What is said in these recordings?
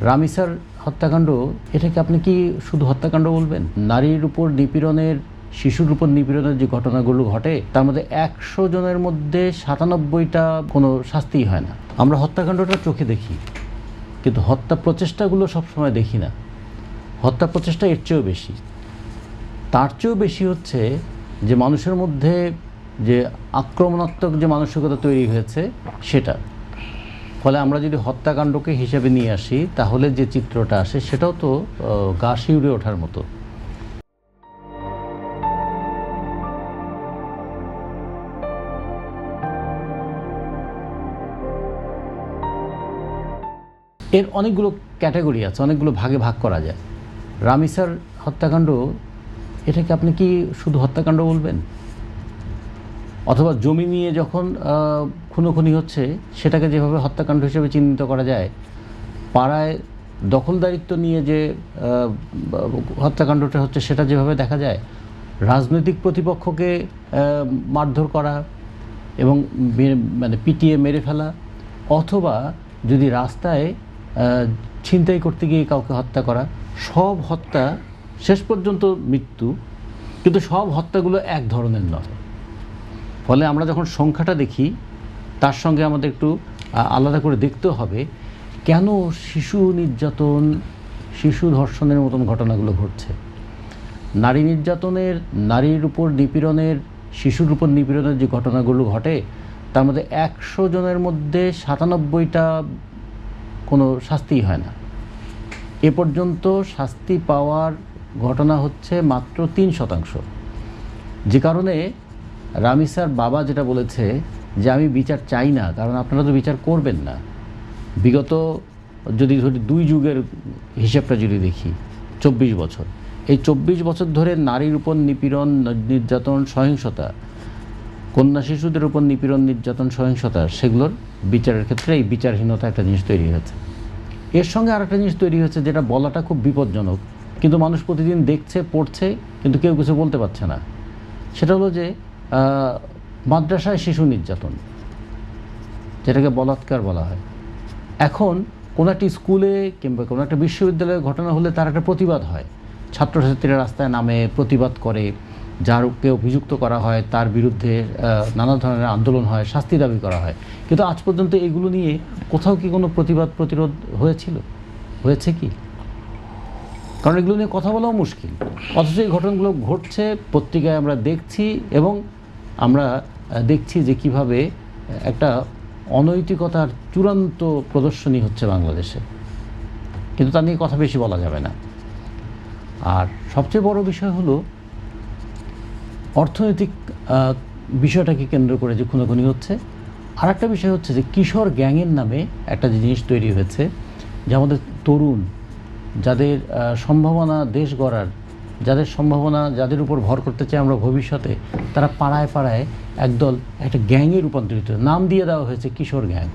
রামিসার হত্যাকাণ্ড, এটাকে আপনি কি শুধু হত্যাকাণ্ড বলবেন? নারীর উপর নিপীড়নের, শিশুর উপর নিপীড়নের যে ঘটনাগুলো ঘটে তার মধ্যে 100 জনের মধ্যে 97টা কোনো শাস্তিই হয় না। আমরা হত্যাকাণ্ডটা চোখে দেখি, কিন্তু হত্যা প্রচেষ্টাগুলো সবসময় দেখি না। হত্যা প্রচেষ্টা এর চেয়েও বেশি, তার চেয়েও বেশি হচ্ছে যে মানুষের মধ্যে যে আক্রমণাত্মক যে মানসিকতা তৈরি হয়েছে সেটা। ফলে আমরা যদি হত্যাকাণ্ডকে হিসেবে নিয়ে আসি তাহলে যে চিত্রটা আসে সেটাও তো গা শিউরে ওঠার মতো। এর অনেকগুলো ক্যাটাগরি আছে, অনেকগুলো ভাগে ভাগ করা যায়। রামিসার হত্যাকাণ্ড, এটাকে আপনি কি শুধু হত্যাকাণ্ড বলবেন? অথবা জমি নিয়ে যখন খুনোখুনি হচ্ছে সেটাকে যেভাবে হত্যাকাণ্ড হিসেবে চিহ্নিত করা যায়, পাড়ায় দখলদারিত্ব নিয়ে যে হত্যাকাণ্ডটা হচ্ছে সেটা যেভাবে দেখা যায়, রাজনৈতিক প্রতিপক্ষকে মারধর করা এবং মানে পিটিয়ে মেরে ফেলা, অথবা যদি রাস্তায় ছিনতাই করতে গিয়ে কাউকে হত্যা করা, সব হত্যা শেষ পর্যন্ত মৃত্যু, কিন্তু সব হত্যাগুলো এক ধরনের নয়। ফলে আমরা যখন সংখ্যাটা দেখি তার সঙ্গে আমাদের একটু আলাদা করে দেখতে হবে কেন শিশু নির্যাতন, শিশু ধর্ষণের মতন ঘটনাগুলো ঘটছে। নারী নির্যাতনের, নারীর উপর নিপীড়নের, শিশুর উপর নিপীড়নের যে ঘটনাগুলো ঘটে তার মধ্যে 100 জনের মধ্যে 97টা কোনো শাস্তিই হয় না। এ পর্যন্ত শাস্তি পাওয়ার ঘটনা হচ্ছে মাত্র 3%। যে কারণে রামিসার বাবা যেটা বলেছে যে আমি বিচার চাই না, কারণ আপনারা তো বিচার করবেন না। বিগত যদি ধরি 2 যুগের হিসেবটা যদি দেখি, 24 বছর, এই 24 বছর ধরে নারীর উপর নিপীড়ন, নির্যাতন, সহিংসতা, কন্যা শিশুদের উপর নিপীড়ন, নির্যাতন, সহিংসতা, সেগুলোর বিচারের ক্ষেত্রে এই বিচারহীনতা একটা জিনিস তৈরি হয়েছে। এর সঙ্গে আরেকটা জিনিস তৈরি হয়েছে যেটা বলাটা খুব বিপজ্জনক, কিন্তু মানুষ প্রতিদিন দেখছে, পড়ছে, কিন্তু কেউ কিছু বলতে পারছে না। সেটা হলো যে মাদ্রাসায় শিশু নির্যাতন, যেটাকে বলাৎকার বলা হয়। এখন কোনো একটি স্কুলে কিংবা কোনো একটা বিশ্ববিদ্যালয়ে ঘটনা হলে তার একটা প্রতিবাদ হয়, ছাত্রছাত্রীরা রাস্তায় নামে প্রতিবাদ করে, যারকে অভিযুক্ত করা হয় তার বিরুদ্ধে নানা ধরনের আন্দোলন হয়, শাস্তি দাবি করা হয়। কিন্তু আজ পর্যন্ত এগুলো নিয়ে কোথাও কি কোনো প্রতিবাদ প্রতিরোধ হয়েছে কি? কারণ এগুলো নিয়ে কথা বলাও মুশকিল। অথচ এই ঘটনাগুলো ঘটছে, পত্রিকায় আমরা দেখছি, এবং আমরা দেখছি যে কিভাবে একটা অনৈতিকতার চূড়ান্ত প্রদর্শনী হচ্ছে বাংলাদেশে, কিন্তু তা নিয়ে কথা বেশি বলা যাবে না। আর সবচেয়ে বড় বিষয় হলো অর্থনৈতিক বিষয়টাকে কেন্দ্র করে যে খুনোখুনি হচ্ছে। আর একটা বিষয় হচ্ছে যে কিশোর গ্যাংয়ের নামে একটা জিনিস তৈরি হয়েছে, যে আমাদের তরুণ, যাদের সম্ভাবনা দেশ গড়ার, যাদের সম্ভাবনা, যাদের উপর ভর করতে চাই আমরা ভবিষ্যতে, তারা পাড়ায় পাড়ায় একদল একটা গ্যাংয়ে রূপান্তরিত, নাম দিয়ে দেওয়া হয়েছে কিশোর গ্যাং।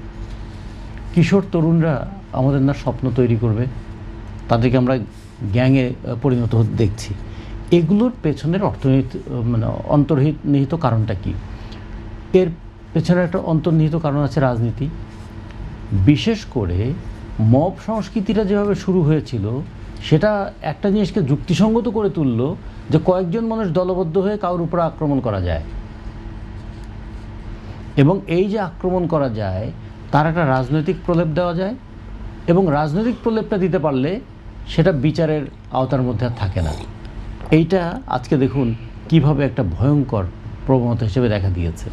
কিশোর তরুণরা আমাদের না স্বপ্ন তৈরি করবে, তাদেরকে আমরা গ্যাংয়ে পরিণত হতে দেখছি। এগুলোর পেছনের অন্তর্নিহিত কারণটা কি? এর পেছনে একটা অন্তর্নিহিত কারণ আছে রাজনীতি। বিশেষ করে মব সংস্কৃতিটা যেভাবে শুরু হয়েছিল, সেটা একটা জিনিসকে যুক্তিসঙ্গত করে তুলল যে কয়েকজন মানুষ দলবদ্ধ হয়ে কারোর উপর আক্রমণ করা যায়, এবং এই যে আক্রমণ করা যায় তার একটা রাজনৈতিক প্রলেপ দেওয়া যায়, এবং রাজনৈতিক প্রলেপটা দিতে পারলে সেটা বিচারের আওতার মধ্যে আর থাকে না। এইটা আজকে দেখুন কিভাবে একটা ভয়ঙ্কর প্রবণতা হিসেবে দেখা দিয়েছে।